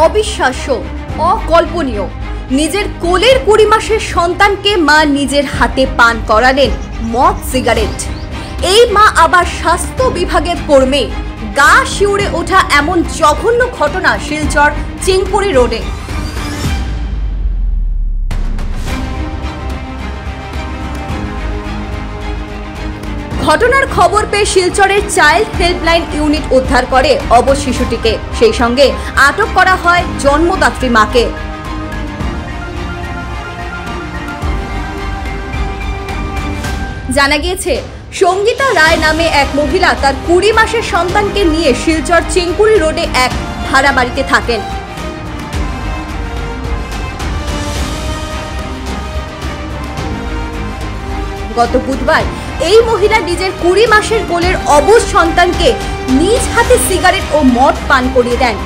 অবিশ্বাস্য, অকল্পনীয়। নিজের কোলের 20 মাসের সন্তানকে মা নিজের হাতে পান করালেন মদ সিগারেট। এই মা আবার স্বাস্থ্য বিভাগের কর্মী। গা শিউরে ওঠা এমন জঘন্য ঘটনা শিলচর চিংপুরি রোডে। ঘটনার খবর পেয়ে শিলচরের চাইল্ড হেল্পলাইন ইউনিট উদ্ধার করে অবশ শিশুটিকে। সেই সঙ্গে আটক করা হয় জন্মদাত্রী মাকে। জানা গিয়েছে, সঙ্গীতা রায় নামে এক মহিলা তার 20 মাসের সন্তানকে নিয়ে শিলচর চিংপুরি রোডে এক ভাড়া বাড়িতে থাকেন। গত বুধবার এই মহিলা নিজের 20 মাসের কোলের অবুঝ সন্তানকে নিজ হাতে সিগারেট ও মদ পান করিয়ে দেন।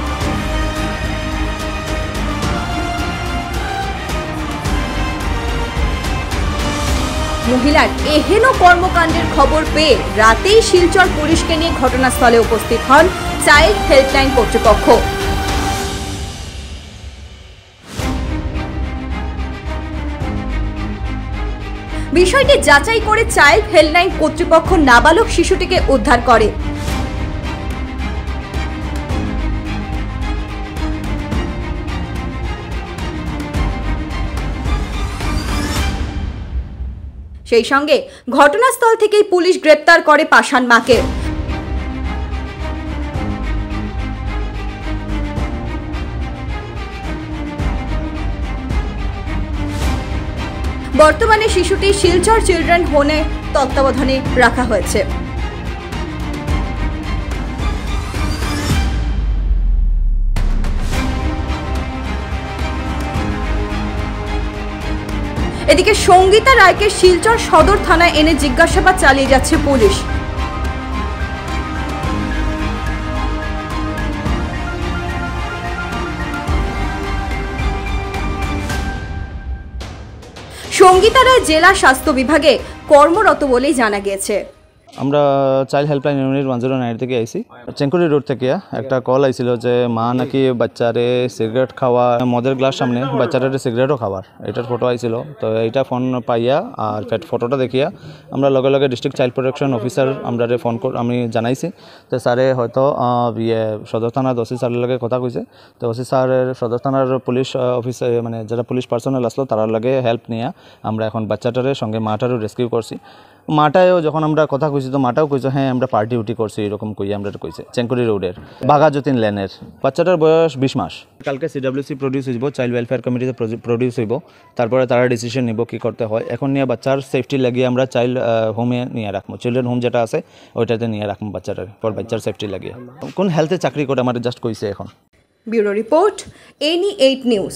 মহিলার এহেন কর্মকাণ্ডের খবর পেয়ে রাতেই শিলচর পুলিশকে নিয়ে ঘটনাস্থলে উপস্থিত হন চাইল্ড হেল্পলাইন কর্তৃপক্ষ। বিষয়টি যাচাই করে চাইল্ড হেল্পলাইন কর্তৃপক্ষ নাবালক শিশুটিকে উদ্ধার করে। সেই সঙ্গে ঘটনাস্থল থেকেই পুলিশ গ্রেপ্তার করে পাষাণ মাকে। বর্তমানে শিশুটি শিলচর চিলড্রেন হোমে তত্ত্বাবধানে রাখা হয়েছে। এদিকে সঙ্গীতা রায়কে শিলচর সদর থানায় এনে জিজ্ঞাসাবাদ চালিয়ে যাচ্ছে পুলিশ। সঙ্গীতা রায় জেলা স্বাস্থ্য বিভাগে কর্মরত বলেই জানা গিয়েছে। আমরা চাইল্ড হেল্পলাইন ইউনিট 109 থেকে আইছি। চেঙ্কুরি রোড থেকে একটা কল আইছিল যে মা নাকি বাচ্চারে সিগারেট খাওয়া, মদের গ্লাস সামনে বাচ্চারে সিগারেটও খাওয়ার, এটার ফটো আইছিল। তো এইটা ফোন পাইয়া আর ফটোটা দেখিয়া আমরা লগে লগে ডিস্ট্রিক্ট চাইল্ড প্রোটেকশন অফিসার আমরা আমি জানাইছি। তো স্যারে হয়তো সদর থানার ওসি স্যারের লগে কথা কইছে। তো ওসি স্যারের সদর থানার পুলিশ অফিসার মানে যারা পুলিশ পার্সোনাল আসলো তার লগে হেল্প নিয়ে আমরা এখন বাচ্চাটারের সঙ্গে মাটারও রেস্কিউ করছি। মাটায়ও যখন আমরা কথা কইছি তো মাটাও কইছে হ্যাঁ আমরা পার্টি উটি করছি, এরকম কই আমরা কইছে। চেঙ্কুরি রোডের বাঘাযতীন লেনের বাচ্চাটার বয়স 20 মাস। কালকে সিডব্লিউসি প্রডিউস হইব, চাইল্ড ওয়েলফেয়ার কমিটিতে প্রডিউস হইব, তারপরে তারা ডিসিশন নিব কি করতে হয়। এখন নিয়ে বাচ্চার সেফটি লাগিয়ে আমরা চাইল্ড হোমে নিয়ে রাখবো, চিলড্রেন হোম যেটা আছে ওইটাতে নিয়ে রাখবো বাচ্চাটার, পর বাচ্চার সেফটি লাগিয়ে। কোন হেলথে চাকরি করে আমার জাস্ট কইছে এখন। Bureau report, any 8 news.